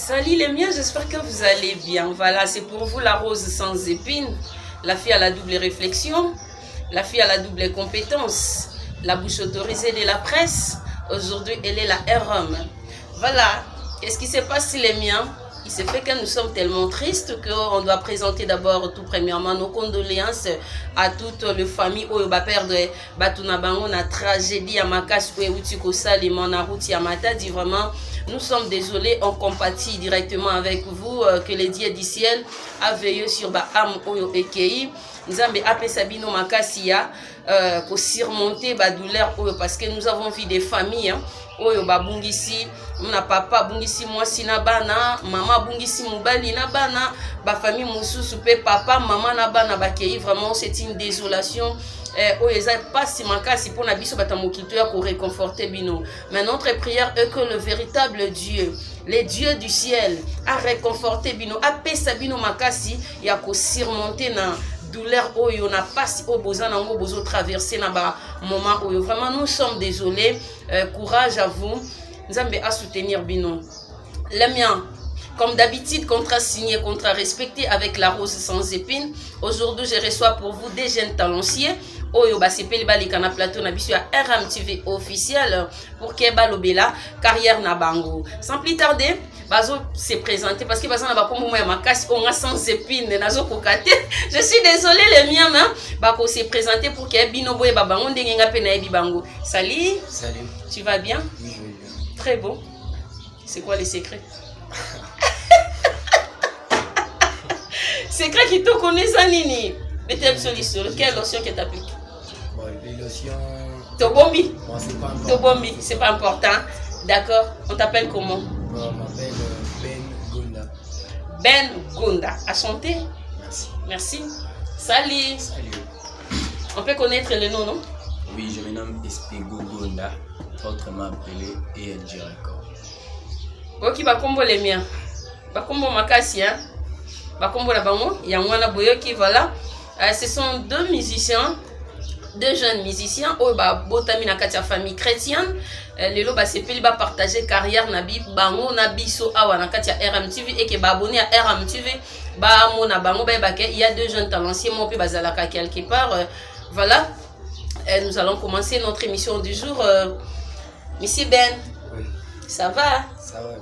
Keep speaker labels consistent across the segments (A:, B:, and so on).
A: Salut les miens, j'espère que vous allez bien. Voilà, c'est pour vous la rose sans épines, la fille à la double réflexion, la fille à la double compétence, la bouche autorisée de la presse. Aujourd'hui, elle est la ROM. Voilà, qu'est-ce qui se passe les miens? Il se fait que nous sommes tellement tristes qu'on doit présenter d'abord tout premièrement nos condoléances à toute la famille où va perdre la tragédie à Makas où Utiko Salima na route Yamata. Dit vraiment, nous sommes désolés, on compatit directement avec vous, que les dieux du ciel a veillé sur Baham Oyo Ekei. Nous avons appelé Sabino Makasia pour surmonter la douleur parce que nous avons vu des familles. Oyo babungisi mna papa bungisi mwasi na bana, mama bungisi mubali na bana, ba famille mususu pe papa mama na bana bakei. Vraiment c'est une désolation. Oyo eza pas si makasi pour na biso batamokito ya ko réconforter bino. Mais notre prière est que le véritable Dieu, les dieux du ciel, a réconforté bino, a pesa bino makasi ya ko surmonter na douleur oyo na passe au besoin nango bozo traverser na ba moment oyo. Vraiment nous sommes désolés. Courage à vous. Nous allons à soutenir bino. Les miens, comme d'habitude, contrat signé, contrat respecté avec la rose sans épines. Aujourd'hui, je reçois pour vous des jeunes talentsiers. Oyo ba sepeli balika na plateau na biso ya RMTV officiel pour Keba Lobela carrière na bango. Sans plus tarder, bazo se présenter parce que bazo na ba kombo ya makasi on a sans épines nazo kokate. Je suis désolé les miens hein. Bako se présenter pour que bino boye ba bango ndenge nga pe na yebi bango. Salut.
B: Salut.
A: Tu vas bien?
B: Oui, je vais bien.
A: Très beau. C'est quoi les secrets? Secret qui te connaît ça nini? Mais t'es solution. Quelle lotion que t'appliques?
B: Bon, les lotions.
A: Tobombi.
B: Bon, c'est pas important.
A: Tobombi, c'est pas important. D'accord. On t'appelle comment?
B: Bon, on m'appelle Ben Gonda.
A: Ben Gonda. À chanter?
B: Merci.
A: Merci. Salut.
B: Salut.
A: On peut connaître le nom, non?
B: Oui, je me nomme Espego Gonda, autrement appelé ELG Record.
A: Ok, bakombo les miens. Bakombo makasi, hein? Bakombo la bango. Yangwana Boyoki, voilà. Ce sont deux musiciens, deux jeunes musiciens. Oh, bah, botami na katia famille chrétienne. Lelo ba sepeli ba partager carrière na bi bango na biso awa na katia RMTV et que ba abonné à RMTV ba mona bango ba ba il y a deux jeunes talentsiers mo pe bazalaka quelque part. Voilà. Nous allons commencer notre émission du jour. Monsieur Ben.
B: Oui.
A: Ça va?
B: Ça va.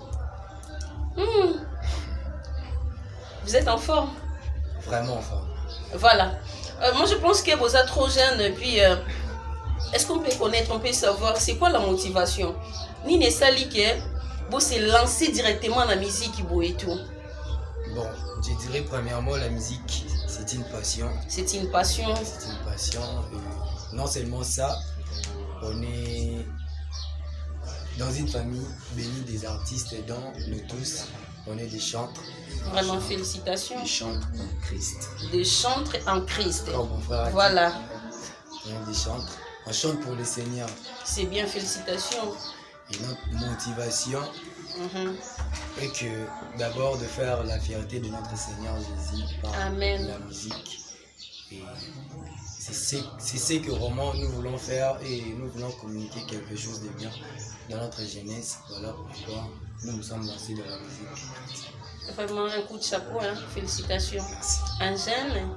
A: Vous êtes en forme?
B: Vraiment en forme.
A: Voilà. Moi, je pense que vous êtes trop jeune. Et puis, est-ce qu'on peut connaître, on peut savoir, c'est quoi la motivation? Nine Sali que vous s'est lancé directement dans la musique et tout.
B: Bon, je dirais premièrement, la musique, c'est une passion.
A: C'est une passion.
B: C'est une passion. Et non seulement ça, on est dans une famille bénie des artistes dont nous tous, on est des chantres.
A: Vraiment, félicitations.
B: Des chantres en Christ.
A: Des chantres en Christ.
B: Comme mon frère a dit,
A: voilà.
B: on est des chantres. On chante pour le Seigneur.
A: C'est bien, félicitations.
B: Et notre motivation est que d'abord de faire la fierté de notre Seigneur Jésus par
A: Amen.
B: La musique. Et c'est ce que vraiment nous voulons faire et nous voulons communiquer quelque chose de bien dans notre jeunesse. Voilà pourquoi nous nous sommes lancés dans la musique.
A: Vraiment un coup de chapeau, hein. Félicitations.
B: Merci.
A: Un jeune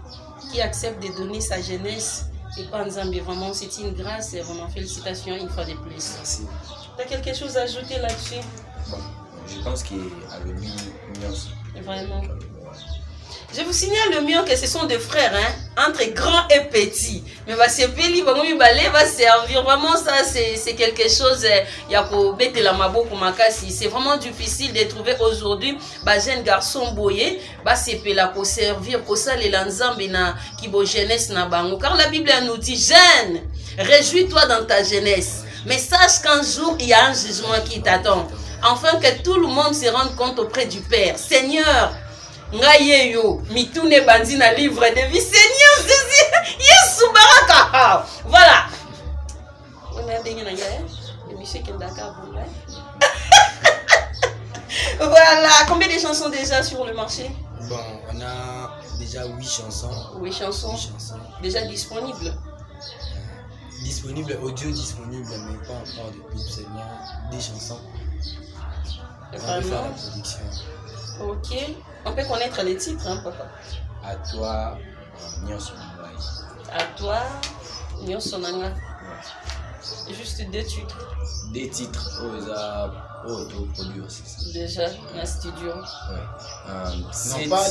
A: qui accepte de donner sa jeunesse et pas en Zambie, vraiment c'est une grâce et vraiment félicitations une fois de plus.
B: Merci.
A: Tu as quelque chose à ajouter là-dessus?
C: Bon, je pense qu'il y a le mieux.
A: Vraiment. Je vous signale le mieux que ce sont des frères, hein, entre grands et petits. Mais va se peli, va servir. Vraiment, ça, c'est quelque chose. C'est vraiment difficile de trouver aujourd'hui un jeune garçon boyé, se pela pour servir, pour ça les lanzambi na qui bo jeunesse na bango. Car la Bible nous dit, jeune, réjouis-toi dans ta jeunesse. Mais sache qu'un jour, il y a un jugement qui t'attend. Afin que tout le monde se rende compte auprès du Père. Seigneur, Ngayeyo, mitune bandi na livre de vie. Seigneur Jésus, Yesu baraka. Voilà. On a dingue na gaya. Le monsieur qui est d'accord. Voilà. Combien de chansons déjà sur le marché?
B: Bon, on a déjà 8 chansons.
A: 8 chansons.
B: 8 chansons.
A: Déjà disponibles.
B: Disponible, audio disponible, mais pas encore de clip, seulement des chansons. On va faire
A: Vraiment.
B: la production.
A: Ok. On peut connaître les titres, hein, papa.
C: À toi, Nyonso Ngai.
A: À toi, Nyonso Nanga.
C: Ouais.
A: Juste 2 titres.
C: Des titres, auto-produire aussi.
A: Déjà, dans le studio.
C: Ouais.
B: Non, pas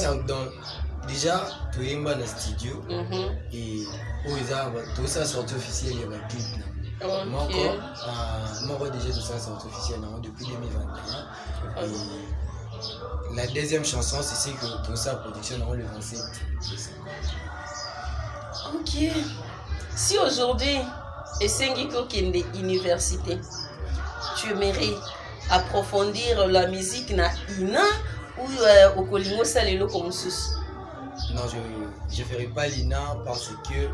B: déjà, tu es dans le studio
A: Mhm.
B: et tout ça sorti officiel, il y a un clip.
A: Ok.
B: Moi, déjà, tout ça sorti officiel depuis 2021. Et la deuxième chanson, c'est que tout ça production le 27 décembre.
A: Ok. Si aujourd'hui, Essengi Kokende Université, tu aimerais approfondir la musique na ina ou au Kolingo Salelo comme sous?
B: Non, je ne ferai pas l'INA parce que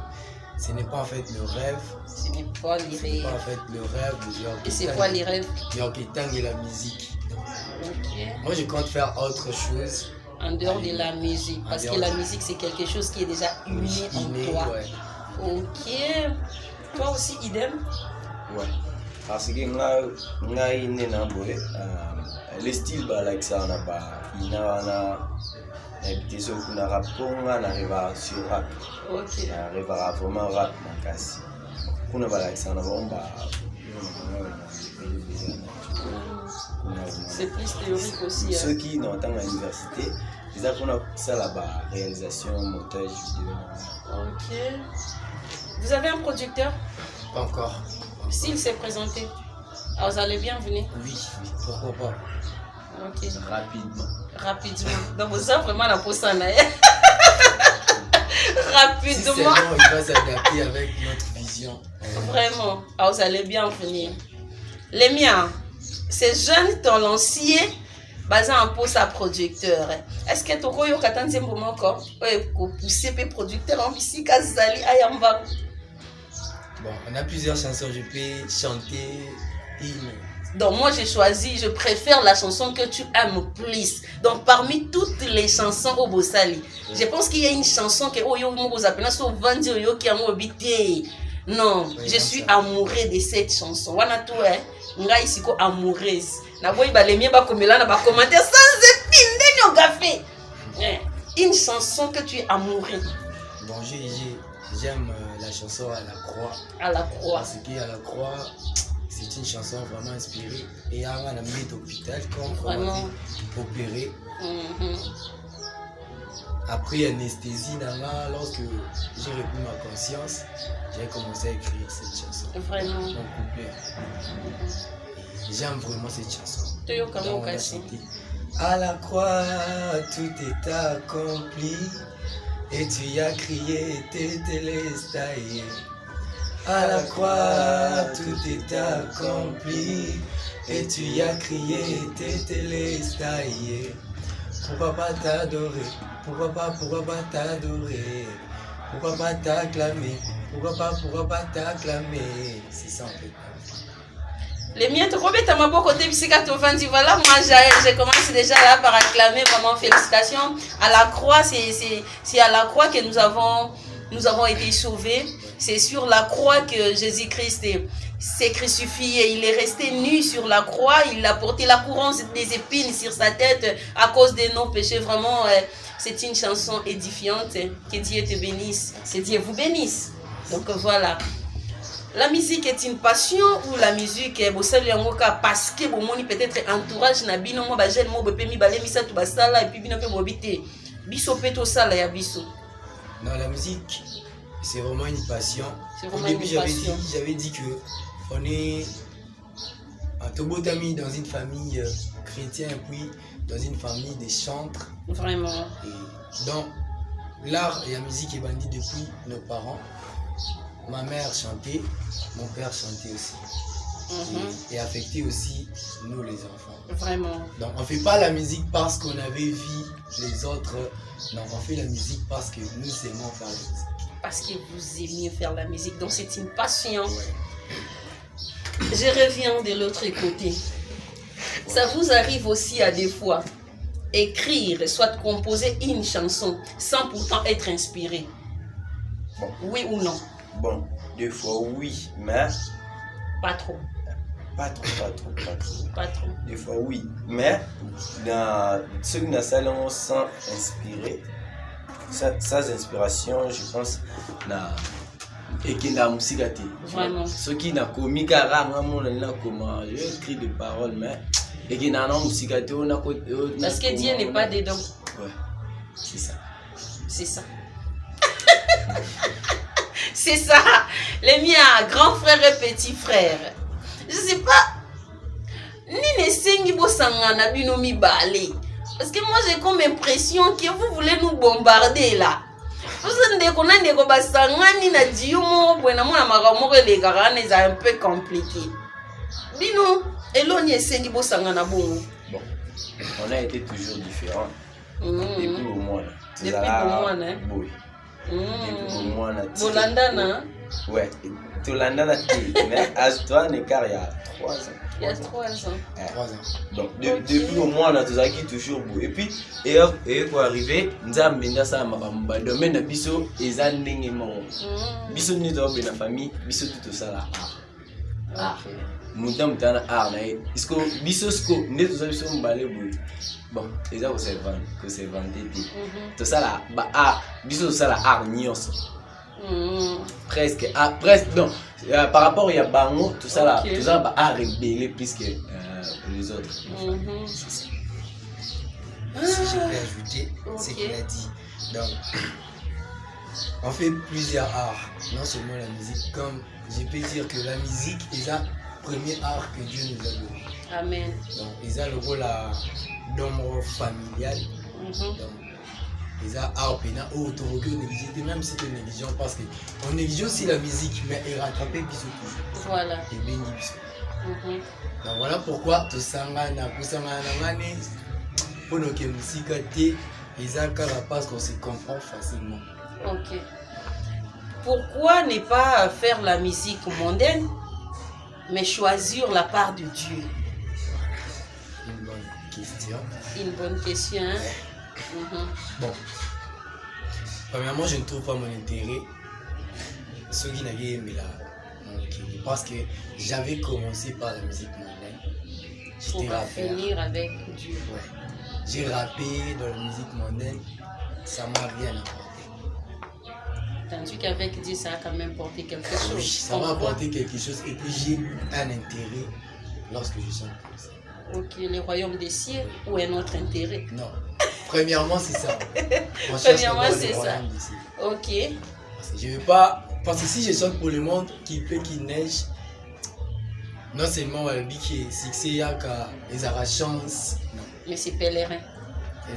B: ce n'est pas en fait le rêve.
A: Ce n'est pas les
B: Ce n'est
A: rêves.
B: pas en fait le rêve de
A: Et c'est quoi les rêves?
B: Yorkitang et la musique.
A: Ok.
B: Moi, je compte faire autre chose.
A: En dehors de la musique. Parce que la musique, c'est quelque chose qui est déjà inné en toi.
B: Ouais.
A: Ok. Toi aussi, idem?
C: Ouais. Parce que ngai nena boy, le style like ça na ba ina habité sur kuna rap ponga na riva sur rap.
A: Ok.
C: Na riva vraiment rap makasi. Kuna ba like ça na bomba.
A: C'est plus théorique aussi.
C: Ceux qui n'ont pas l'université, ils apprennent ça là-bas, réalisation, montage vidéo.
A: Ok. Vous avez un producteur?
B: Pas encore.
A: S'il s'est présenté, alors vous allez bien venir.
B: Oui, pourquoi pas.
A: Ok.
C: Rapidement.
A: Rapidement. Donc vous avez vraiment la pause en air.
B: Si c'est
A: Rapidement.
B: bon, il va s'adapter avec notre vision.
A: Vraiment. Alors vous allez bien venir. Les miens, ces jeunes lanciers basés en poste à producteur. Est-ce que tu as un moment encore pour pousser les producteurs en physique à Zali Ayamba?
B: Bon, on a plusieurs chansons, je peux chanter une.
A: Donc moi j'ai choisi, je préfère la chanson que tu aimes plus. Donc parmi toutes les chansons au Bossali, je pense qu'il y a une chanson que non,
B: Oui,
A: je suis
B: ça.
A: amoureux de cette chanson. Wana tu ngai siko amoureuse. Na boy ba lemie ba komela na ba commenter sans épine de gafé. Une chanson que tu es amoureux.
B: Bon, j'aime la chanson à la croix.
A: À la croix.
B: Parce qu'à la croix, c'est une chanson vraiment inspirée. Et à un ami d'hôpital, quand on a été opéré, après anesthésie, lorsque j'ai repris ma conscience, j'ai commencé à écrire cette chanson.
A: Vraiment.
B: Mon couplet. J'aime vraiment cette chanson. Donc, on a chanté. À la croix, tout est accompli. Et tu as crié, tétélestai. À la croix, tout est accompli. Et tu as crié, tétélestai. Pourquoi pas t'adorer? Pourquoi pas t'adorer? Pourquoi pas t'acclamer? Pourquoi pas t'acclamer? C'est ça en fait.
A: Les miens, tu remets ta main côté psychiatre, voilà, moi j'ai commencé déjà là par acclamer, vraiment félicitations. À la croix, c'est à la croix que nous avons été sauvés. C'est sur la croix que Jésus-Christ s'est crucifié. Il est resté nu sur la croix. Il a porté la couronne des épines sur sa tête à cause de nos péchés. Vraiment, c'est une chanson édifiante. Que Dieu te bénisse. Que Dieu vous bénisse. Donc voilà. La musique est une passion ou la musique est parce que peut-être entourage na bino mo ba jeune mo be mi balé misa tu basala et puis bino pe mobité biso peto sala ya biso.
B: Non, la musique c'est vraiment une passion.
A: C'est
B: Au
A: vraiment
B: début
A: une passion.
B: j'avais dit que on est un Tobotami dans une famille chrétienne et puis dans une famille des chantres.
A: Vraiment.
B: Et donc l'art et la musique est bandit depuis nos parents. Ma mère chantait, mon père chantait aussi. Et affectait aussi nous les enfants.
A: Vraiment.
B: Donc on ne fait pas la musique parce qu'on avait vu les autres. Non, on fait la musique parce que nous aimons faire la musique.
A: Parce que vous aimez faire la musique. Donc c'est une passion.
B: Ouais.
A: Je reviens de l'autre côté. Ça vous arrive aussi à des fois écrire, soit composer une chanson sans pourtant être inspiré.
C: Bon.
A: Oui ou non?
C: Bon, des fois oui, mais
A: Pas trop.
C: Pas trop.
A: Pas trop.
C: Des fois, oui. Mais dans ceux qui dans salle, on sent inspiré. Sans inspiration, je pense, et qui n'a musique à te.
A: Vraiment.
C: Ceux qui n'a commis carrément, on a comment, je écris des paroles, mais et qui n'a pas musique à te, on a.
A: Parce que Dieu n'est pas dedans.
C: Ouais, c'est ça.
A: C'est ça. C'est ça. Les miens, grand frère et petit frère. Je sais pas. Ni ne sengi bo sangana bino mi balé. Parce que moi j'ai comme impression que vous voulez nous bombarder là. Parce que ndeko na ndeko basangani na diyo mo bwena mona makamoko les garane c'est un peu compliqué. Bino eloni sengi bo sangana bongo.
C: Bon. On a été toujours différents. Depuis au moins.
A: Depuis au moins, hein.
C: Oui. Depuis au moins,
A: Bolandana.
C: Ouais. Tolandana, mais à toi, on écart il y a 3 ans.
A: Il y a 3 ans.
B: 3 ans.
C: Donc, depuis au moins, on a toujours beau. Et puis, et pour arriver, nous avons mené ça à ma domaine de biso, et ça n'est pas mort. Biso, nous avons une famille, biso tout ça là. Ah. Nous avons un art. Est-ce que biso, nous avons un balai bout. Bon, et ça, c'est vendu. Tout ça là, art, biso, ça là, art, nios. Presque, non. Par rapport à Bango, tout ça là, tout ça va à révéler plus que les autres. C'est ça.
B: Si je peux ajouter ce qu'il a dit. Donc, on fait plusieurs arts, non seulement la musique, comme je peux dire que la musique est le premier art que Dieu nous a donné.
A: Amen.
B: Donc, ils ont le rôle d'homme familial. Donc, ils ont art pénal, négligé, même si tu négligeant parce qu'on néglige aussi la musique, mais elle rattrape bisous toujours.
A: Voilà.
B: Et béni bisous. Donc voilà pourquoi tout ça, pour nos musique, ils ont parce qu'on se comprend facilement.
A: Ok. Pourquoi ne pas faire la musique mondaine, mais choisir la part de Dieu?
B: Une bonne question.
A: Une bonne question, hein?
B: Bon, premièrement, je ne trouve pas mon intérêt. Ce qui n'a pas aimé là, parce que j'avais commencé par la musique mondaine.
A: Pour finir avec Dieu.
B: Ouais. J'ai rappé dans la musique mondaine, ça m'a rien apporté.
A: Tandis qu'avec Dieu, ça a quand même porté quelque chose.
B: Oui, ça m'a apporté quelque chose et puis j'ai eu un intérêt lorsque je chante comme ça.
A: Ok, le royaume des cieux ou un autre intérêt?
B: Non. Premièrement, c'est ça.
A: Premièrement, c'est ça. Ok.
B: Parce que je veux pas. Parce que si je chante pour le monde, qu'il pleut, qu'il neige, non seulement le but qui est succès, il y a les chance. Non.
A: Mais c'est pèlerin.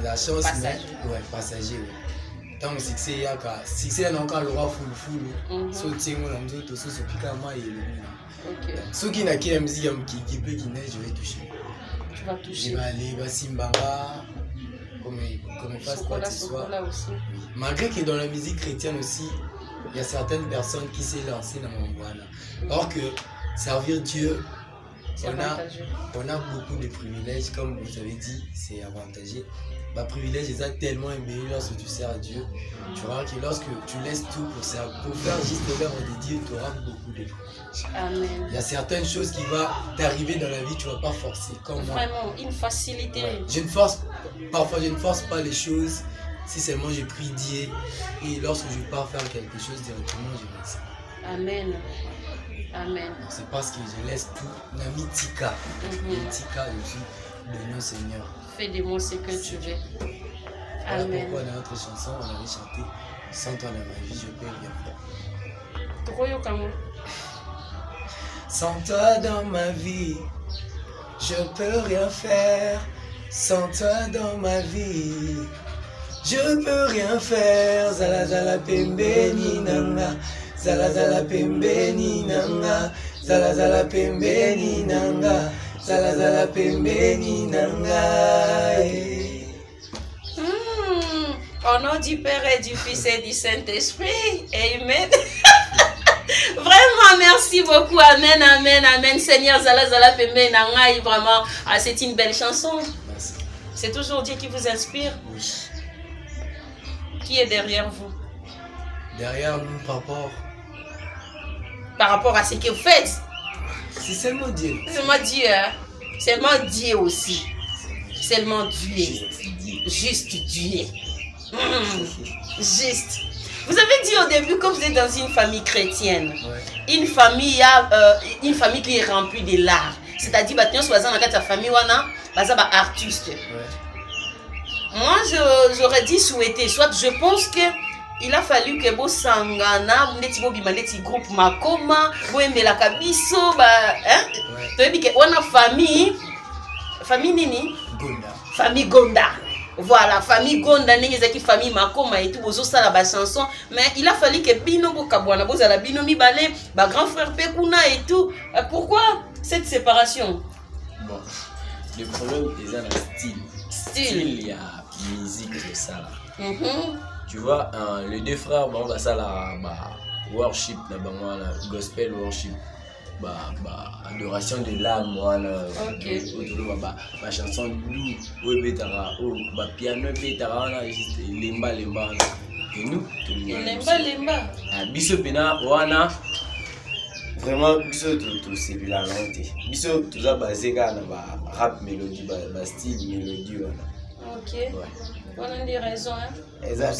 B: Les chance,
A: passager.
B: Ouais, passager. Ouais. Tant que succès, il y a succès, il y a encore le roi full. Sauter, on a besoin de tout ça, c'est piquant et le.
A: Ok.
B: Ceux qui n'ont la musique qui pleut, qui neige, je vais toucher.
A: Tu vas toucher.
B: Je vais aller à Simbanga. Comme fasse quoi que ce soit. Malgré que dans la musique chrétienne aussi, il y a certaines personnes qui s'est lancées dans mon voile. Or que servir Dieu, on a beaucoup de privilèges, comme vous avez dit, c'est avantageux. Ma privilège est tellement aimé lorsque tu sers Dieu. Tu verras que lorsque tu laisses tout pour faire juste l'œuvre de Dieu, tu auras beaucoup de privilèges.
A: Amen.
B: Il y a certaines choses qui vont t'arriver dans la vie, tu ne vas pas forcer. Comme
A: vraiment, une facilité.
B: Ouais. Parfois je ne force pas les choses. Si seulement je prie Dieu et lorsque je pars faire quelque chose directement, je laisse.
A: Amen. Amen.
B: C'est parce que je laisse tout. Namitika. Namitika, je suis de nos Seigneur.
A: Fais de moi ce que tu veux.
B: Voilà
A: Amen.
B: pourquoi dans notre chanson, on avait chanté sans toi dans ma vie, je peux rien faire. Sans toi dans ma vie, je peux rien faire. Sans toi dans ma vie, je peux rien faire. Zala zala pembeni nanga, zala zala pembeni nanga, zala zala pembeni nanga, zala zala pembeni nanga.
A: Au nom du Père et du Fils et du Saint-Esprit, Amen. Vraiment, merci beaucoup. Amen, amen, amen. Seigneur, Zala Zala Pembe Nangai, vraiment, c'est une belle chanson.
B: Merci.
A: C'est toujours Dieu qui vous inspire.
B: Oui.
A: Qui est derrière vous?
B: Derrière nous,
A: par rapport à ce que vous faites.
B: C'est seulement Dieu.
A: Seulement Dieu, hein? Seulement Dieu aussi. Seulement Dieu. Juste Dieu. Juste. Vous avez dit au début que vous êtes dans une famille chrétienne.
B: Ouais.
A: Une famille qui est remplie de l'art. C'est-à-dire, dans ta famille, artiste.
B: Ouais.
A: Moi, j'aurais dit souhaiter. Soit je pense que il a fallu que vous sangana, vous êtes groupe Makoma, vous aimez la kabiso, on a famille nini?
B: Gonda.
A: Famille Gonda. Voilà, famille Gonda, n'est famille Makoma et tout, vous avez la chanson. Mais il a fallu que Bino Bokabwana, vous avez Bino Mibale, grand frère Pekuna et tout. Pourquoi cette séparation?
C: Bon, le problème est dans le style. Il y a musique de ça. Tu vois, les deux frères, bon, bah, ça, là, worship, là, bah, moi, là, gospel worship, adoration de l'âme, moi, là, ma chanson doux, piano, juste lemba, et nous,
A: lemba.
C: Biso Pena, Wana, vraiment, biso, tout, c'est la langue. Biso, tout ça, basé, rap, mélodie, style, mélodie, voilà.
A: Ok. Ouais. On a des raisons, hein?
C: Ben,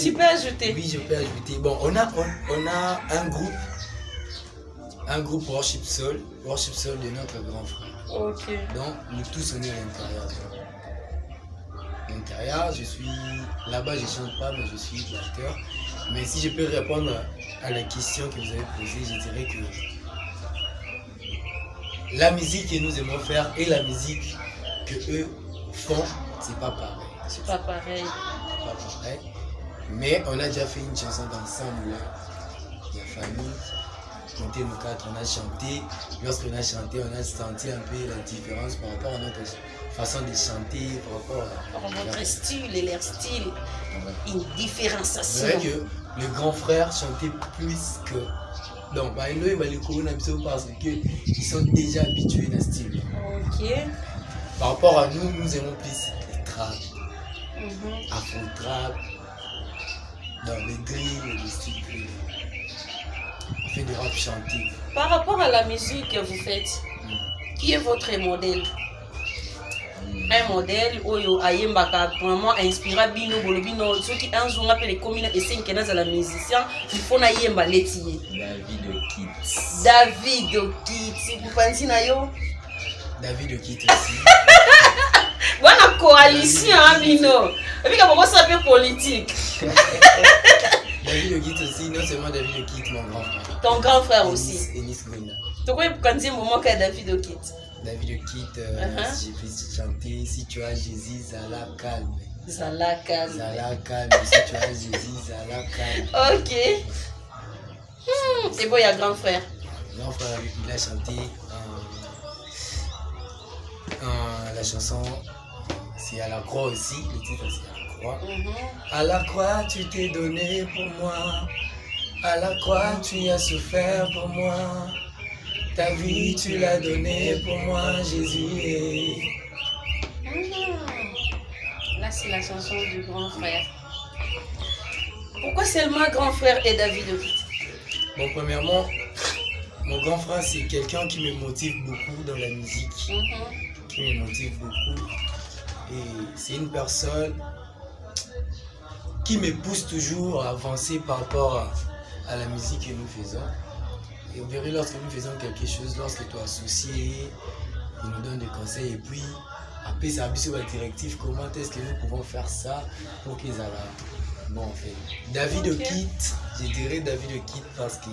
A: tu peux ajouter.
B: Oui, je peux ajouter. Bon, on a un groupe Worship Soul de notre grand frère.
A: Ok.
B: Donc, nous tous, on est à l'intérieur. Je suis là-bas, je ne chante pas, mais je suis l'acteur. Mais si je peux répondre à la question que vous avez posée, je dirais que la musique que nous aimons faire et la musique que eux font, c'est pas pareil.
A: C'est pas pareil.
B: Mais on a déjà fait une chanson d'ensemble. La famille, compter nous quatre, on a chanté. Lorsqu'on a chanté, on a senti un peu la différence par rapport à notre façon de chanter, par rapport à
A: votre style et leur style. Une différenciation.
B: C'est vrai que le grand frère chantait plus que. Donc, il va les courir parce qu'ils sont déjà habitués à ce style.
A: Ok.
B: Par rapport à nous, nous aimons plus les trap, afro-trap, dans les drills, les styles. On fait du rap chanté.
A: Par rapport à la musique que vous faites, qui est votre modèle? Un modèle où ayembaka vraiment inspiré bino bolobino ceux qui un jour appellent les communes et c'est que dans la musicien il faut na yemba letier. David Okit, vous pensez na yo?
B: David Okit aussi.
A: Voilà coalition bino. Et puis comment ça fait politique?
B: David Okit aussi, non seulement David Okit, mon grand frère.
A: Ton grand frère aussi.
B: Enis Gonda.
A: Tu vois quand il y a un moment qu'il y a David Okit.
B: David Okit, j'ai pu chanter Si tu as Jésus, Zala calme.
A: Zala calme.
B: Zala calme, si tu as Jésus, Zala calme.
A: Ok. C'est bon, il y a grand frère.
B: Grand frère, il a chanté la chanson, c'est à la croix aussi, le titre c'est à la croix. À la croix, tu t'es donné pour moi. À la croix, tu as souffert pour moi. Ta vie, tu l'as donnée pour moi, Jésus.
A: Là, c'est la chanson du grand frère. Pourquoi seulement grand frère et David Okit?
B: Bon, premièrement, mon grand frère, c'est quelqu'un qui me motive beaucoup dans la musique. Qui me motive beaucoup. Et c'est une personne qui me pousse toujours à avancer par rapport à la musique que nous faisons. Et vous verrez, lorsque nous faisons quelque chose, lorsque tu es associé, il nous donne des conseils. Et puis, après, ça a sur la directive, comment est-ce que nous pouvons faire ça pour qu'ils aient bon, en fait. David Okit, je dirais David Okit parce que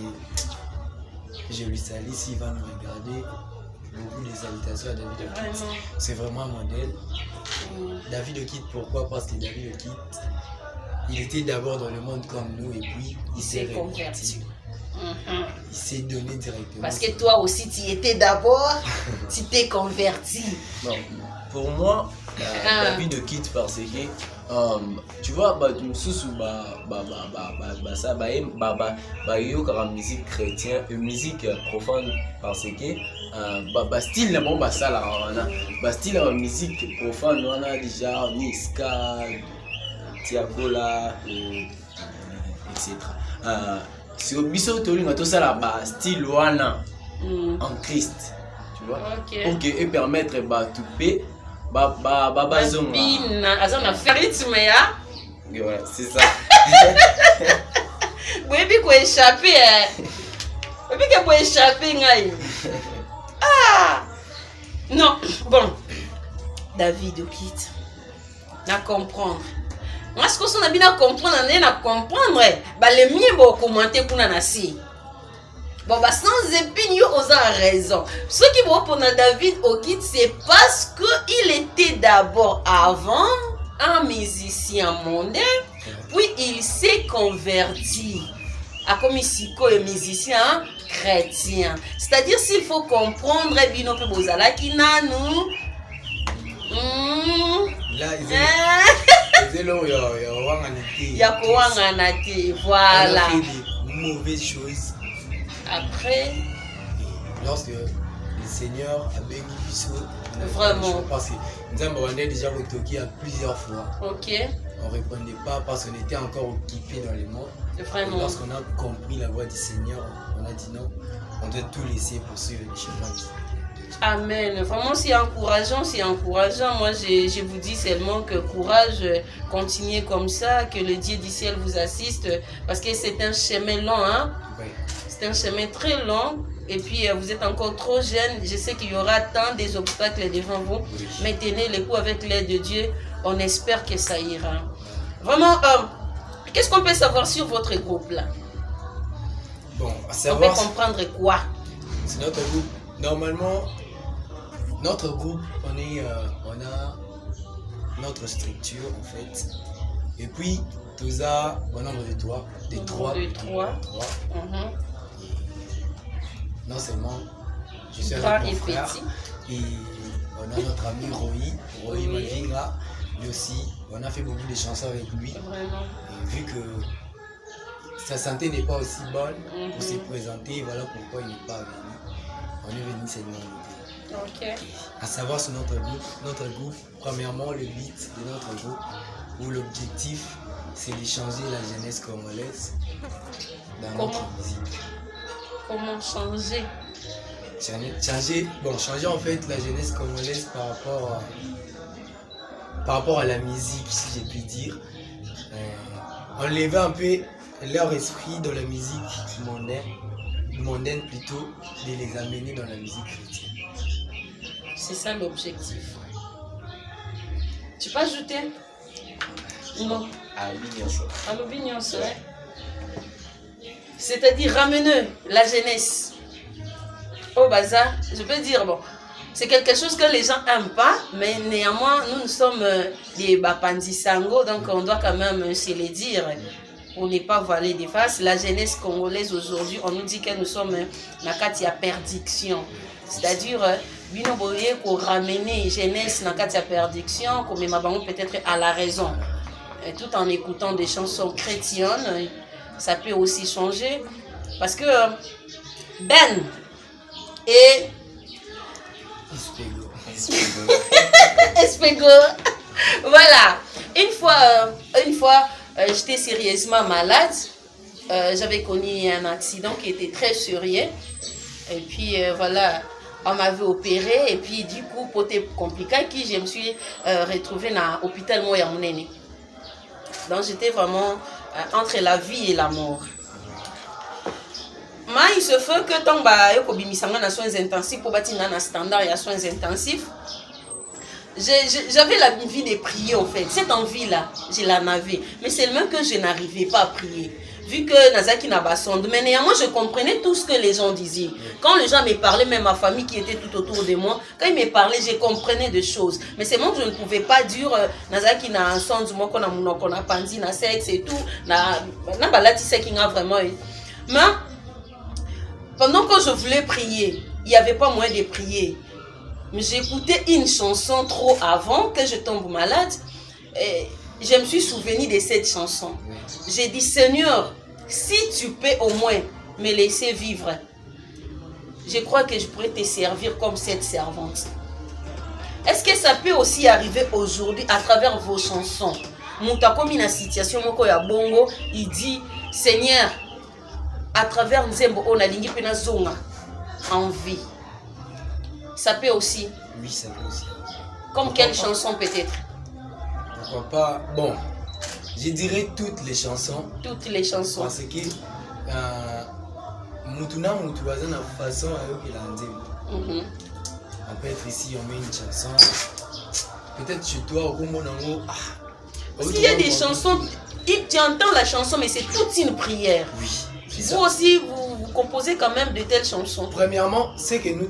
B: je lui salue s'il va nous regarder. Beaucoup de salutations à David Okit. C'est vraiment un modèle. David Okit, pourquoi? Parce que David Okit, il était d'abord dans le monde comme nous et puis il s'est converti. Il s'est donné directement.
A: Parce que toi aussi, tu étais d'abord, tu t'es converti.
C: Non, pour moi, David Okit parce que tu vois, musique chrétienne, musique profonde parce que style là bon ça là style musique profonde on a déjà Niska, Tiakola etc. Si au biso tolinga to sala style wana en Christ. Tu vois?
A: Ok.
C: Pour que et permettre tout paix, bazonga.
A: Bina, azon a fait rythme ya.
C: Voilà, c'est ça.
A: Oui, puis quoi échapper. Et puis que pour échapper ngai. Ah. Non, bon. David Okit. Na comprendre. Moi ce que on a bien comprendre, on a comprendre. Bah les miens vont commenter kuna na si. Bon, bah, sans épine, ils ont raison. Ce qui vont pour David Okit, c'est parce qu'il était d'abord avant un musicien mondain, puis il s'est converti à comme ici, un musicien chrétien. C'est-à-dire, s'il faut comprendre, Bino pe bozala qui n'a nous.
B: Là, il
A: y a quoi voilà.
B: On a fait des mauvaises choses.
A: Après,
B: lorsque le Seigneur a béni Bissot,
A: vraiment,
B: parce que nous avons déjà retoqué à plusieurs fois.
A: Ok.
B: On ne répondait pas parce qu'on était encore occupé dans les mots.
A: Vraiment.
B: Lorsqu'on a compris la voix du Seigneur, on a dit non, on doit tout laisser pour suivre les chemins.
A: Amen. Vraiment, c'est encourageant, c'est encourageant. Moi, je vous dis seulement que courage, continuez comme ça, que le Dieu du ciel vous assiste, parce que c'est un chemin long, hein.
B: Oui.
A: C'est un chemin très long. Et puis, vous êtes encore trop jeune. Je sais qu'il y aura tant des obstacles devant vous.
B: Oui.
A: Mais tenez le coup avec l'aide de Dieu. On espère que ça ira. Vraiment, qu'est-ce qu'on peut savoir sur votre groupe là?
B: Bon, à
A: On
B: savoir,
A: peut comprendre quoi?
B: c'est notre groupe. Normalement, notre groupe, on a notre structure en fait. Et puis, tout ça, bon nombre de trois. Des trois. Non seulement, je suis
A: Grand
B: avec
A: et
B: mon frère.
A: petit.
B: Et on a notre ami Roy Mavinga. Lui aussi, on a fait beaucoup de chansons avec lui.
A: Vraiment.
B: Et vu que sa santé n'est pas aussi bonne pour se présenter, voilà pourquoi il n'est pas venu. On est venu seulement l'aider.
A: Ok.
B: À savoir sur notre groupe, premièrement le but de notre groupe, où l'objectif c'est de changer la jeunesse congolaise dans notre musique.
A: Comment changer?
B: Changer en fait la jeunesse congolaise par rapport à la musique, si je puis dire. Enlever un peu leur esprit dans la musique mondaine plutôt, de les amener dans la musique chrétienne.
A: C'est ça l'objectif. Tu peux ajouter? Non. C'est-à-dire ramener la jeunesse au bazar. Je peux dire, bon, c'est quelque chose que les gens n'aiment pas, mais néanmoins, nous sommes des Bapandisango, donc on doit quand même se le dire. On n'est pas voilé des faces. La jeunesse congolaise aujourd'hui, on nous dit que nous sommes dans la perdition. C'est-à-dire, bino boye pour ramener jeunesse dans la perdition, comme peut-être à la raison. Et tout en écoutant des chansons chrétiennes, ça peut aussi changer. Parce que Ben et Espego. Voilà. Une fois, j'étais sérieusement malade. J'avais connu un accident qui était très sérieux. Et puis voilà, on m'avait opéré. Et puis du coup, pour être compliqué, je me suis retrouvée dans l'hôpital Moya-Mounene. Donc j'étais vraiment entre la vie et la mort. Mais il se fait que tant que je soins intensifs pour bâtir un standard et soins intensifs, j'avais l'envie de prier en fait. Cette envie-là, je l'en avais. Mais seulement que je n'arrivais pas à prier. Vu que Nazaki n'a pas sonde. Mais néanmoins, je comprenais tout ce que les gens disaient. Quand les gens me parlaient, même ma famille qui était tout autour de moi, quand ils me parlaient, je comprenais des choses. Mais c'est moi que je ne pouvais pas dire Nazaki n'a sonde, moi qu'on a pandi, na sexe et tout. Na balati c'est qui a vraiment. Mais pendant que je voulais prier, il n'y avait pas moyen de prier. Mais j'écoutais une chanson trop avant que je tombe malade. Et je me suis souvenu de cette chanson. J'ai dit, Seigneur, si tu peux au moins me laisser vivre, je crois que je pourrais te servir comme cette servante. Est-ce que ça peut aussi arriver aujourd'hui à travers vos chansons? Moutakomi na situation moko ya bongo, il dit, Seigneur, à travers Nzembo on a lingi pena zonga. envie. Ça peut aussi.
B: Oui, ça peut aussi.
A: Comme quelle chanson peut-être?
B: Pourquoi pas? Bon, je dirais toutes les chansons.
A: Toutes les chansons.
B: Parce que Mutuna Mutuaza na façon à
A: Mhm.
B: on peut être ici, on met une chanson. Peut-être chez toi, au Monango.
A: Parce qu'il y a des chansons, tu entends la chanson, mais c'est toute une prière.
B: Oui.
A: Vous aussi, vous composez quand même de telles chansons.
B: Premièrement, ce que nous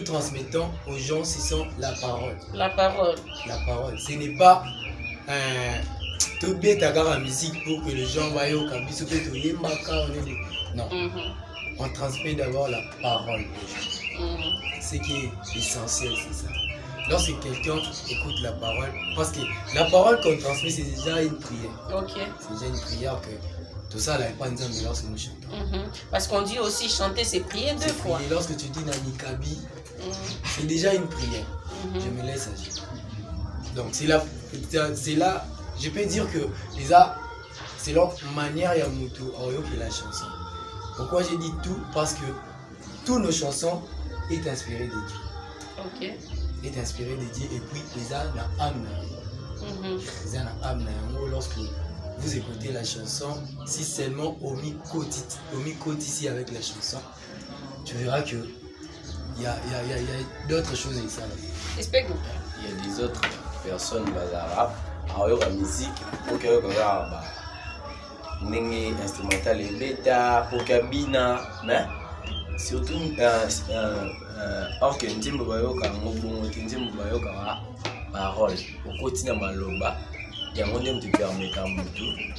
B: transmettons aux gens, ce sont la parole.
A: La parole.
B: La parole. Ce n'est pas tout bien la musique pour que les gens voient au cabinet. Non. On transmet d'abord la parole. Ce qui est essentiel, c'est ça. Lorsque quelqu'un écoute la parole, parce que la parole qu'on transmet, c'est déjà une prière.
A: Ok.
B: C'est déjà une prière que tout ça, là, n'est pas une zone lorsque nous chantons.
A: Parce qu'on dit aussi chanter, c'est prier deux fois.
B: Et lorsque tu dis Nanikabi, c'est déjà une prière. Je me laisse agir. Donc, c'est là, je peux dire que c'est leur manière Yamutu Oyo qui est la chanson. Pourquoi j'ai dit tout? Parce que toutes nos chansons sont inspirées de Dieu.
A: Ok.
B: Est inspiré de Dieu et puis les âmes la âme. Les âmes lorsque vous écoutez la chanson, si seulement au micro ici avec la chanson, tu verras que il y a d'autres choses et ça.
A: Explique-nous.
C: Il y a des autres personnes bazara à la musique pour que n'engé instrumental et bêta pour kabina mais surtout or que ntimbo bayoka ngobongo ntimbo bayoka parole okotina maloba yango nde te permettre mutu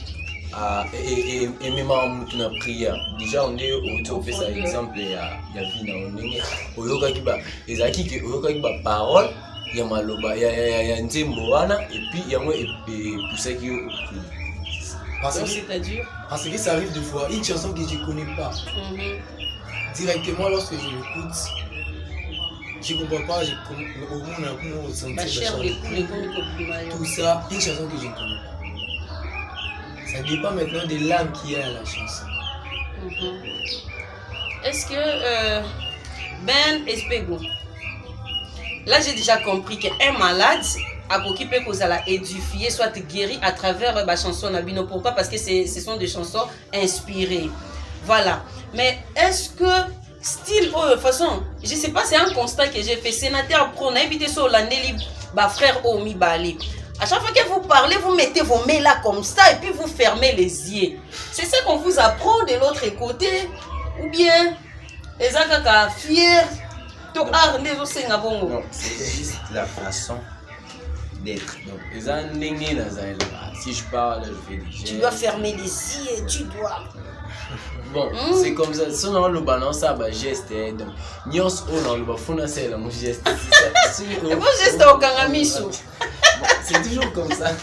C: et même mutu na prière déjà on est au fait ça exemple ya vie na ndenge oyoka ki ba ezaki ke oyoka ki ba parole ya maloba ya ntimbo wana et puis yango epusaki yo
B: parce que ça arrive des fois une chanson que je connais pas directement lorsque je l'écoute je ne comprends pas, au moins on a ressenti tout ça, une chanson que je ne connais pas. Ça dépend maintenant de l'âme qui est à la chanson.
A: Est-ce que Ben Espego, là j'ai déjà compris qu'un malade a occupé pour la édifier, soit guéri à travers la chanson Nabino. Pourquoi? Parce que ce sont des chansons inspirées. Voilà. Mais est-ce que style de façon, je sais pas, c'est un constat que j'ai fait. Sénateur Pro, on a invité sur la Nelly, frère Omi Bali. À chaque fois que vous parlez, vous mettez vos mains là comme ça et puis vous fermez les yeux. C'est ça qu'on vous apprend de l'autre côté? Ou bien, les gens qui fiers,
C: non, c'est juste la façon d'être. Donc, si je parle, je fais des gestes.
A: Tu dois fermer les yeux, tu dois.
C: Bon, c'est comme ça. Si on a le balance, ça va geste. Donc, nyos on a le bafuna c'est le geste.
A: Et vos gestes au Kangamisu.
C: C'est toujours comme ça.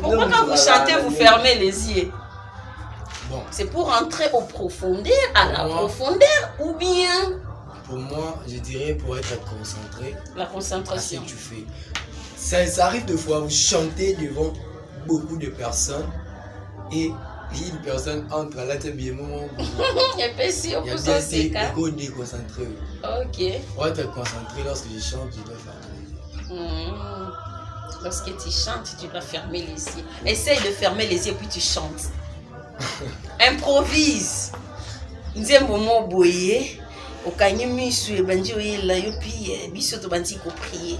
A: Pourquoi quand vous chantez, vous fermez les yeux?
B: Bon.
A: C'est pour entrer au profondeur, à la profondeur, ou bien?
B: Pour moi, je dirais pour être concentré.
A: La concentration.
B: À ce que tu fais. Ça arrive de fois, vous chantez devant beaucoup de personnes et une personne entre là, tu es bien moment.
A: Et puis si on peut
B: s'en sécar. Il y a bien déconcentré.
A: Ok.
B: Pour être concentré, lorsque je chante, je dois fermer les yeux.
A: Lorsque tu chantes, tu dois fermer les yeux. Essaye de fermer les yeux puis tu chantes. Improvise. Nzembo mo boye. Okanyimisu ebanji oyela yo puis biso to banti ko prier.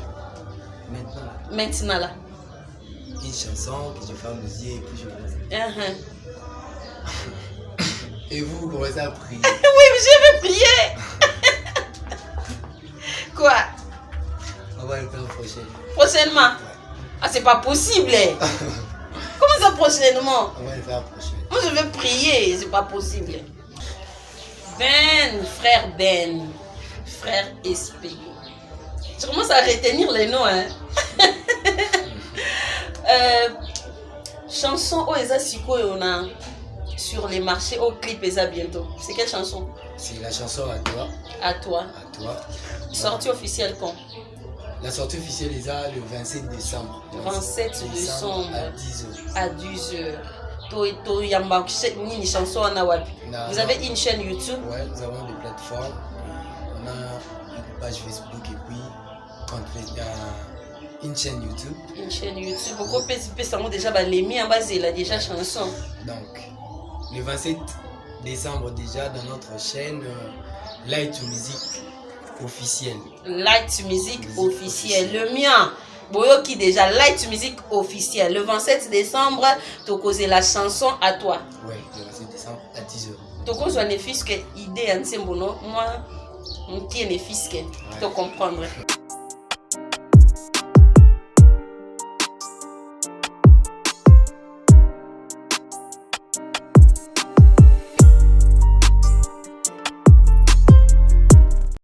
A: Maintenant là.
B: Une chanson que je ferme les yeux et puis je Et vous commencez à prier.
A: Oui, mais je vais prier. Quoi?
B: On va le faire prochainement.
A: Prochainement? Ouais. Ah, c'est pas possible. Comment ça prochainement?
B: On va le faire prochainement.
A: Moi, je vais prier, c'est pas possible. Ben, frère Espego. Je commence à retenir les noms, hein. Chanson Oeza Siko Yona sur les marchés au clip Eza bientôt. C'est quelle chanson?
B: C'est la chanson À toi.
A: À toi.
B: À toi.
A: Sortie officielle quand?
B: La sortie officielle est le 27 décembre.
A: 27 décembre.
B: À 10h.
A: À 10h. Vous avez une chaîne YouTube?
B: Ouais, nous avons des plateformes. on a une page Facebook et puis une chaîne YouTube.
A: Une chaîne YouTube. Pourquoi peut déjà les en base là déjà chanson.
B: Donc, le 27 décembre déjà dans notre chaîne Light Music officielle.
A: Light Music officielle. Le mien. Boyo qui déjà Light Music officielle. Le 27 décembre, tu as causé la chanson à toi.
B: Oui, le 27 décembre à 10h.
A: Tu as causé un effet que idée en Sembono. Moi, qui est un effet que tu comprendre.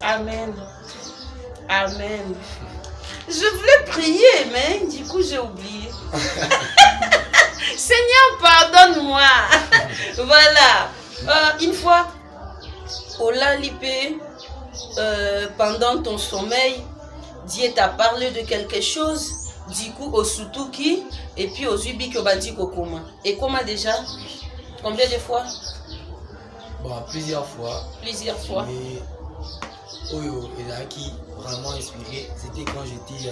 A: Amen. Amen. Je voulais prier, mais du coup j'ai oublié. Seigneur, pardonne-moi. Voilà. Une fois, au Lalipé, pendant ton sommeil, Dieu t'a parlé de quelque chose. Du coup, au Sutuki, et puis aux Ubi Kobadi Kokoma. Et comment déjà? Combien de fois?
B: Bon, plusieurs fois.
A: Plusieurs fois.
B: Mais Oyo, et qui vraiment inspiré, c'était quand j'étais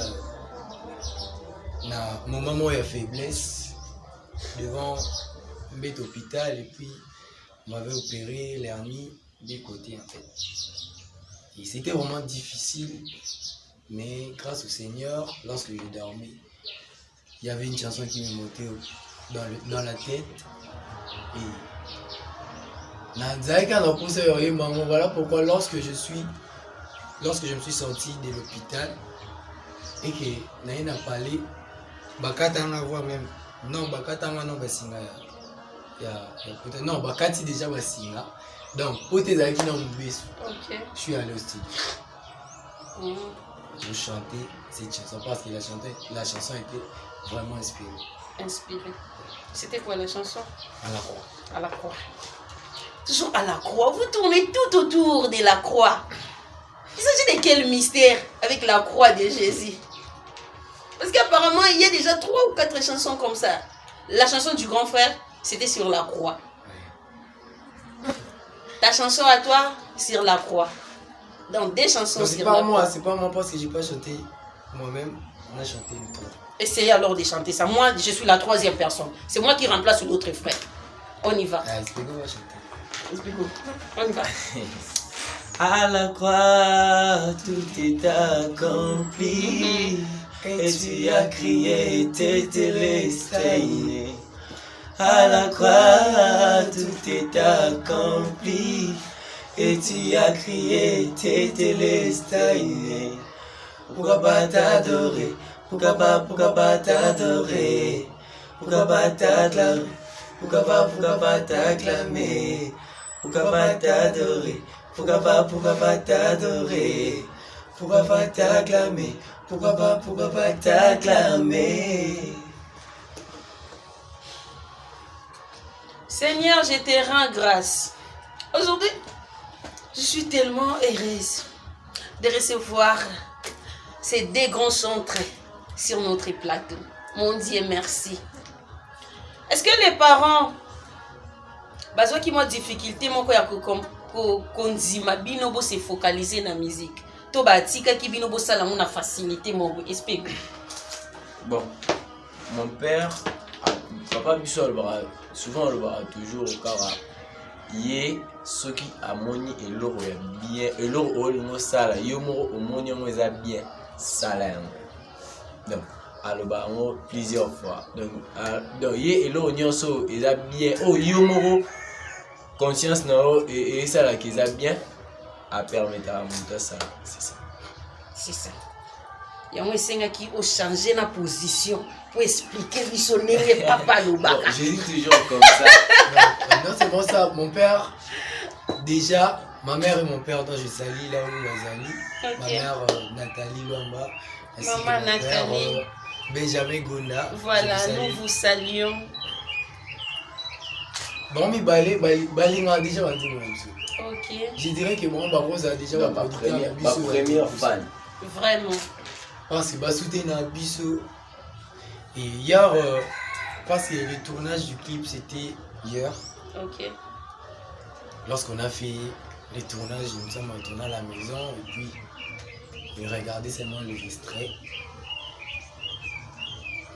B: dans mon moment de faiblesse devant un bête hôpital et puis on m'avait opéré l'hernie des côtés en fait. Et c'était vraiment difficile, mais grâce au Seigneur, lorsque je dormais, il y avait une chanson qui me montait dans la tête et voilà pourquoi lorsque je me suis sorti de l'hôpital et que Naïna a parlé, Bakatanga voix même. Non, Bakatanga non Basinga. Non, Bakati déjà Basinga. Donc, pour tes amis dans mon bus, je suis allé au studio. Je chantais cette chanson parce que la chanson était vraiment inspirée.
A: Inspirée. C'était quoi la chanson?
B: À la croix.
A: À la croix. Toujours à la croix. Vous tournez tout autour de la croix. Il s'agit de quel mystère avec la croix de Jésus? Parce qu'apparemment, il y a déjà 3 ou 4 chansons comme ça. La chanson du grand frère, c'était sur la croix. Ta chanson à toi, sur la croix. Donc, des chansons sur la croix.
B: C'est pas moi parce que j'ai pas chanté moi-même. On a chanté une croix.
A: Essayez alors de chanter ça. Moi, je suis la 3e personne. C'est moi qui remplace l'autre frère. On y va.
B: Explique-moi chanter.
A: On y va.
C: À la croix, tout est accompli. Et tu as crié, tétélestai. À la croix, tout est accompli. Et tu as crié, tétélestai. Pourquoi pas t'adorer? Pourquoi pas t'adorer? Pourquoi pas t'acclamer? Pourquoi pas t'acclamer? Pourquoi pas t'adorer? Pourquoi pas t'adorer? Pourquoi pas t'acclamer? Pourquoi pas t'acclamer?
A: Seigneur, je te rends grâce. Aujourd'hui, je suis tellement heureuse de recevoir ces 2 grands chantres sur notre plateau. Mon Dieu, merci. Est-ce que les parents, ceux qui ont des difficultés, se focaliser dans la musique? To batika ki bino bo sala mona facilité mon explique.
C: Bon, mon père, papa biso souvent le bras toujours au cara. Yé ce qui a moni et l'euro bien et l'euro no sala yomo au moni on est bien sala. Donc aloba on plusieurs fois. Donc yé et l'euro nyonso est bien oh yomo conscience no et ça là qu'ils a bien à permettre à monter ça, c'est ça.
A: C'est ça. Il y a un Seigneur qui a changé la position pour expliquer lui son et papa Loba.
C: Je dis toujours comme ça.
B: Non, c'est bon ça. Mon père, déjà, ma mère et mon père, dont je salue là où ils ma mère Nathalie Lomba, ainsi
A: Maman
B: que mon
A: Nathalie.
B: père Benjamin Gona.
A: Voilà, nous vous saluons.
B: Bon, mais Balinga déjà va dire même ça.
A: Ok.
B: Je dirais que mon Barros a déjà
C: ma première fan.
A: Vraiment.
B: Parce que soutenir un biseau. Et hier, parce que le tournage du clip c'était hier.
A: Ok.
B: Lorsqu'on a fait les tournages, nous sommes retournés à la maison et puis j'ai regardé seulement les extraits.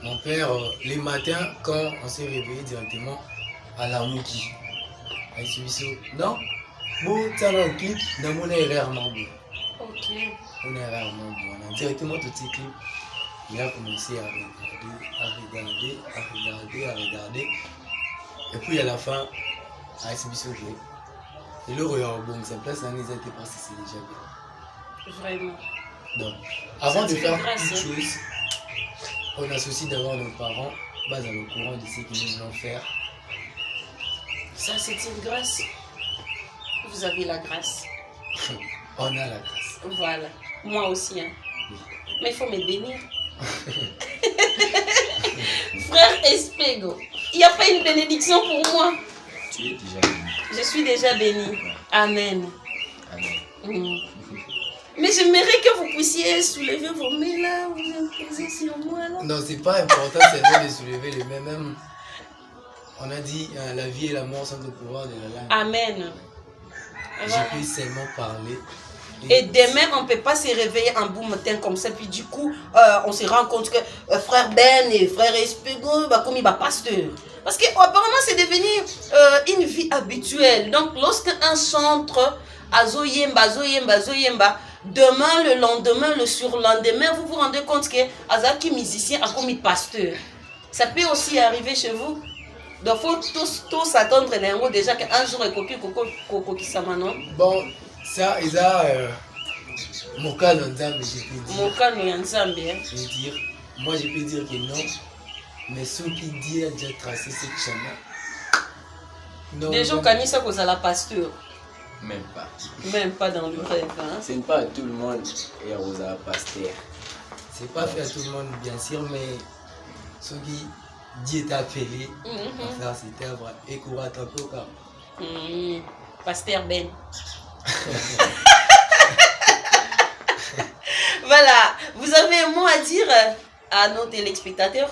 B: Mon père, les matins, quand on s'est réveillé directement à la Mouki, à Isubiso, non, bon, tu as un clip, on est rarement bon.
A: Ok.
B: On est rarement bon. On a directement tout ces clips. Il a commencé à regarder. Et puis à la fin, à Isubiso, et le regarde, bon, sa place, on était passé, c'est déjà bien.
A: Vraiment.
B: Donc, avant de faire
A: grâce,
B: toute chose, on associe d'abord nos parents, bas dans le courant de ce qu'ils nous voulons faire.
A: Ça, c'est une grâce. Vous avez la grâce.
B: On a la grâce.
A: Voilà. Moi aussi. Hein. Mais il faut me bénir. Frère Espego, il n'y a pas une bénédiction pour moi.
C: Tu es déjà béni.
A: Je suis déjà béni. Amen.
C: Amen.
A: Mm. Mais j'aimerais que vous puissiez soulever vos mains là, vous imposer sur moi là.
B: Non, c'est pas important seulement de soulever les mains. Même, on a dit la vie et la mort sont au pouvoir de la langue.
A: Amen. Voilà.
B: Je peux seulement parler.
A: Et demain, on ne peut pas se réveiller un beau matin comme ça. Puis du coup, on se rend compte que frère Ben et frère Espego, comme il va pasteur. Parce qu'apparemment, c'est devenu une vie habituelle. Donc, lorsqu'un chantre, Azoyemba, demain, le lendemain, le surlendemain, vous vous rendez compte que Azaki musicien a commis pasteur. Ça peut aussi arriver chez vous. Donc, il faut tous s'attendre déjà qu'un jour, il qui non?
B: Bon, ça, ils ont mon cas dans Nzambe, je peux dire.
A: Mon cas dans Nzambe.
B: Je veux dire, moi, je peux dire que non. Mais ceux qui disent déjà tracé cette chemin. Non,
A: des gens qui ont ça cause à la pasteur.
C: Même pas.
A: Même pas dans le rêve. Hein?
C: Ce n'est pas à tout le monde et aux pasteur.
B: C'est pas fait à tout le monde, bien sûr, mais ceux qui disent appelé à faire cette œuvre et courir à ta coca.
A: Pasteur Ben. Voilà, vous avez un mot à dire à nos téléspectateurs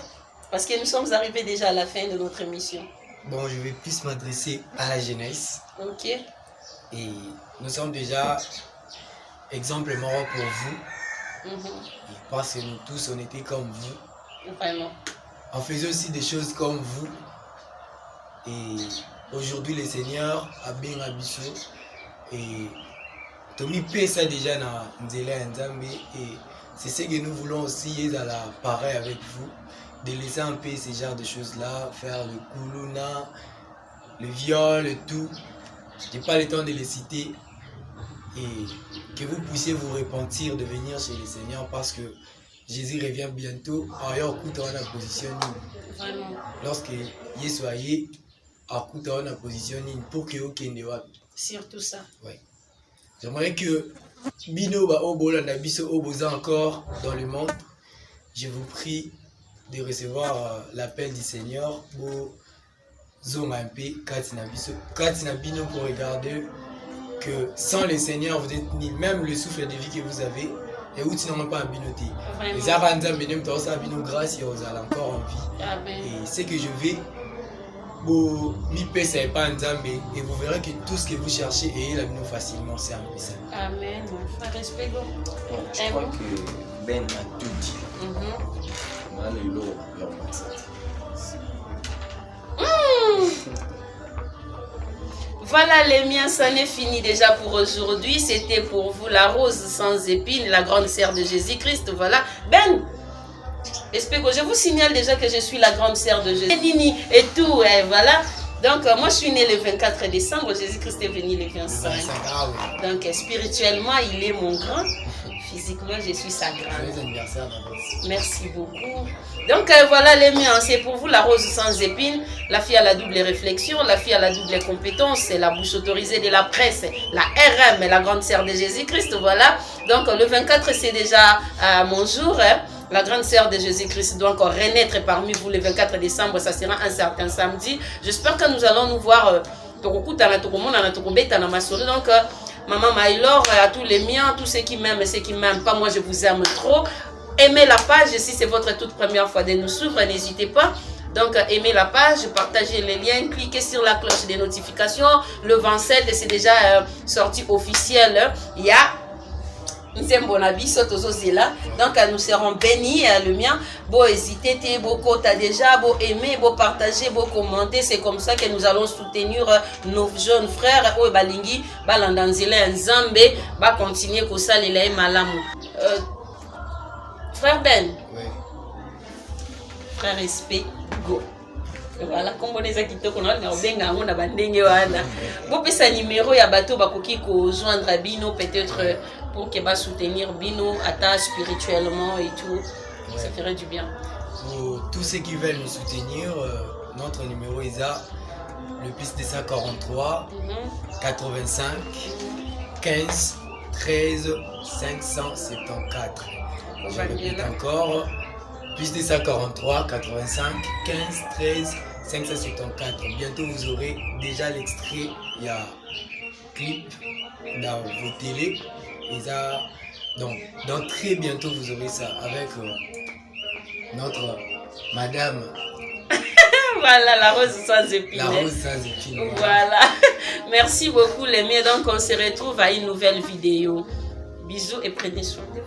A: parce que nous sommes arrivés déjà à la fin de notre émission.
B: Bon, je vais plus m'adresser à la jeunesse.
A: Ok.
B: Et nous sommes déjà exemple moral pour vous. Et parce que nous tous, on était comme vous.
A: Vraiment.
B: On faisait aussi des choses comme vous. Et aujourd'hui, le Seigneur a bien habitué. Et Tommy paie ça déjà dans Nzela Nzambe. Et c'est ce que nous voulons aussi être à la pareil avec vous. De laisser un peu ce genre de choses-là, faire le koulouna, le viol, le tout. Je n'ai pas le temps de les citer. Et que vous puissiez vous repentir de venir chez le Seigneur parce que Jésus revient bientôt. Alors, écoute, on a positionné.
A: Vraiment.
B: Lorsque il soyez, écoute, on a positionné pour que vous kende wapi.
A: Surtout ça.
B: Ouais. J'aimerais que Bino ba obola na biso oboza encore dans le monde. Je vous prie de recevoir l'appel du Seigneur pour Zonga un peu Katina Bino pour regarder que sans le Seigneur vous êtes ni même le souffle de vie que vous avez et où tu n'as pas un binoté. Les Arandam Benem Torsa Bino grâce et aux allons encore en vie.
A: Amen.
B: Et c'est que je vais vous mi pesa pas Nzambe et vous verrez que tout ce que vous cherchez est là nous facilement c'est un peu ça.
A: Amen. Respect.
C: Je crois que Ben a tout dit. On a le lot leur
A: Voilà les miens, ça n'est fini déjà pour aujourd'hui. C'était pour vous la rose sans épines, la grande sœur de Jésus-Christ. Voilà. Ben, Espego, je vous signale déjà que je suis la grande sœur de Jésus. Nini et tout, et voilà. Donc, moi, je suis née le 24 décembre. Jésus-Christ est venu le 25. Donc, spirituellement, il est mon grand. Physiquement, je suis sa grande. Merci beaucoup. Donc, voilà les miens. C'est pour vous la rose sans épines, la fille à la double réflexion, la fille à la double compétence, la bouche autorisée de la presse, la RM, la grande sœur de Jésus-Christ. Voilà. Donc, le 24, c'est déjà mon jour. La grande sœur de Jésus-Christ doit encore renaître parmi vous le 24 décembre. Ça sera un certain samedi. J'espère que nous allons nous voir. Donc, Maman Maïlor, à tous les miens, tous ceux qui m'aiment et ceux qui ne m'aiment pas, moi je vous aime trop. Aimez la page, si c'est votre toute première fois de nous suivre, n'hésitez pas Donc, aimez la page, partagez les liens, cliquez sur la cloche des notifications. Le 27, c'est déjà sorti officiel. Il y a donc nous serons bénis, le mien. Beau hésiter, beau t'as déjà, beau aimer, beau partager, beau commenter. C'est comme ça que nous allons soutenir nos jeunes frères. Balingi, balandanzile, nzambe, va continuer comme ça, les malamu. Frère Ben.
B: Oui.
A: Frère Respect, go. Voilà, comme on est à Kitoko, on a bandenge wana. Vous pouvez sa numéro ya bateau bakoki ko joindre Bino peut-être pour qu'il va soutenir Bino à spirituellement et tout. Ouais. Ça ferait du bien.
B: Pour tous ceux qui veulent nous soutenir, notre numéro est à le plus 243 85 15 13 574. Je répète encore. Plus 243 85 15 13 574. Bientôt vous aurez déjà l'extrait. Il y a clip dans vos télés. Et ça, donc très bientôt vous aurez ça avec notre madame.
A: Voilà, la rose sans épines.
B: La rose sans épines.
A: Voilà. Merci beaucoup les miens. Donc on se retrouve à une nouvelle vidéo. Bisous et prenez soin de vous.